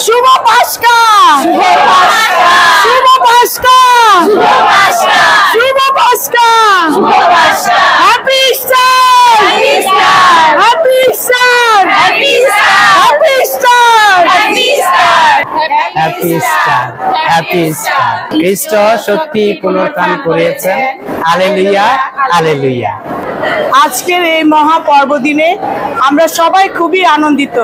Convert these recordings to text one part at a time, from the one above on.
শুভ পাস্কা, শুভ পাস্কা, শুভ পাস্কা, শুভ পাস্কা, শুভ পাস্কা, শুভ পাস্কা। Happy Easter, happy Easter, happy Easter, happy Easter, happy Easter, happy Easter, happy Easter. খ্রিস্ট সত্যি পুনরুত্থান করেছেন। Hallelujah, hallelujah. আজকের এই মহা পর্বদিনে আমরা সবাই খুবই আনন্দিত।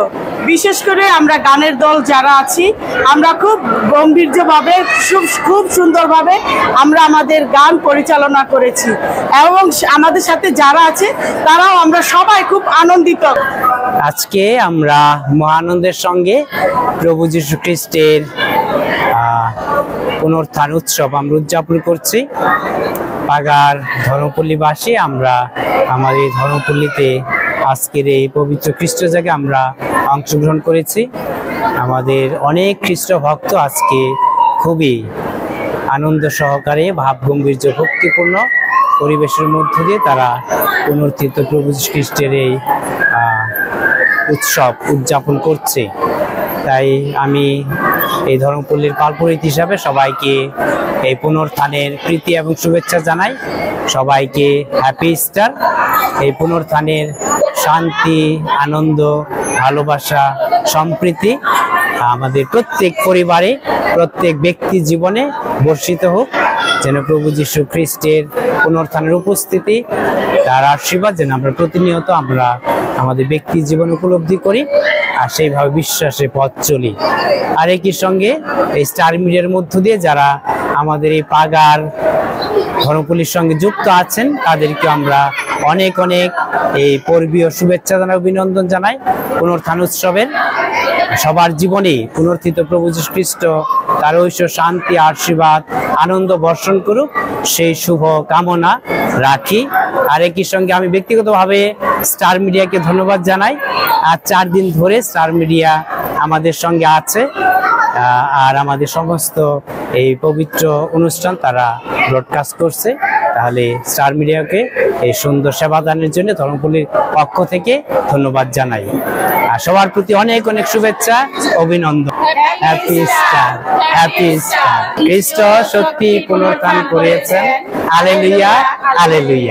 বিশেষ করে আমরা গানের দল যারা আছি, আমরা খুব গম্ভীর্যভাবে খুব সুন্দরভাবে আমরা আমাদের গান পরিচালনা করেছি এবং আমাদের সাথে যারা আছে তারাও আমরা সবাই খুব আনন্দিত। আজকে আমরা মহানন্দের সঙ্গে প্রভু যীশু খ্রিস্টের পুনরুত্থান উৎসব আমরা উদযাপন করছি। পাগার ধর্মপল্লীবাসী আমরা আমাদের ধর্মপল্লীতে আজকের এই পবিত্র খ্রিস্ট জায়গায় আমরা অংশগ্রহণ করেছি। আমাদের অনেক খ্রিস্ট ভক্ত আজকে খুবই আনন্দ সহকারে ভাবগম্ভীর্য ভক্তিপূর্ণ পরিবেশের মধ্য দিয়ে তারা পুনরুত্থিত প্রভু যীশু খ্রিস্টের এই উৎসব উদযাপন করছে। তাই আমি এই ধর্মপল্লীর পালপুরোহিত হিসাবে সবাইকে এই পুনরুত্থানের প্রীতি এবং শুভেচ্ছা জানাই। সবাইকে হ্যাপি ইস্টার। এই পুনরুত্থানের শান্তি, আনন্দ, ভালোবাসা, সম্প্রীতি আমাদের প্রত্যেক পরিবারে, প্রত্যেক ব্যক্তি জীবনে বর্ষিত হোক। যেন প্রভু যীশু খ্রিস্টের পুনরুত্থানের উপস্থিতি, তার আশীর্বাদ যেন আমরা প্রতিনিয়ত আমরা আমাদের ব্যক্তি জীবন উপলব্ধি করি আর সেইভাবে বিশ্বাসে পথ চলি। আর একই সঙ্গে এই স্টার মিডিয়ার মধ্য দিয়ে যারা আমাদের এই পাগার ধর্মপল্লীর সঙ্গে যুক্ত আছেন তাদেরকে আমরা অনেক অনেক এই পর্বীয় শুভেচ্ছা জানাই, অভিনন্দন জানাই। পুনরুত্থান উৎসবের সবার জীবনে পুনরুত্থিত প্রভু যীশু খ্রিস্ট তার ঐশ্বর শান্তি, আশীর্বাদ, আনন্দ বর্ষণ করুক, সেই শুভ কামনা রাখি। আর একই সঙ্গে আমি ব্যক্তিগতভাবে স্টার মিডিয়াকে ধন্যবাদ জানাই। আর 4 দিন ধরে স্টার মিডিয়া আমাদের সঙ্গে আছে আর আমাদের সমস্ত এই পবিত্র অনুষ্ঠান তারা ব্রডকাস্ট করছে। তাহলে স্টার মিডিয়াকে এই সুন্দর সেবাদানের জন্য ধর্মপল্লীর পক্ষ থেকে ধন্যবাদ জানাই। আর সবার প্রতি অনেক অনেক শুভেচ্ছা, অভিনন্দন। Happy Easter, happy Easter. খ্রিস্ট সত্যি পুনরুত্থান করেছেন। Hallelujah, hallelujah.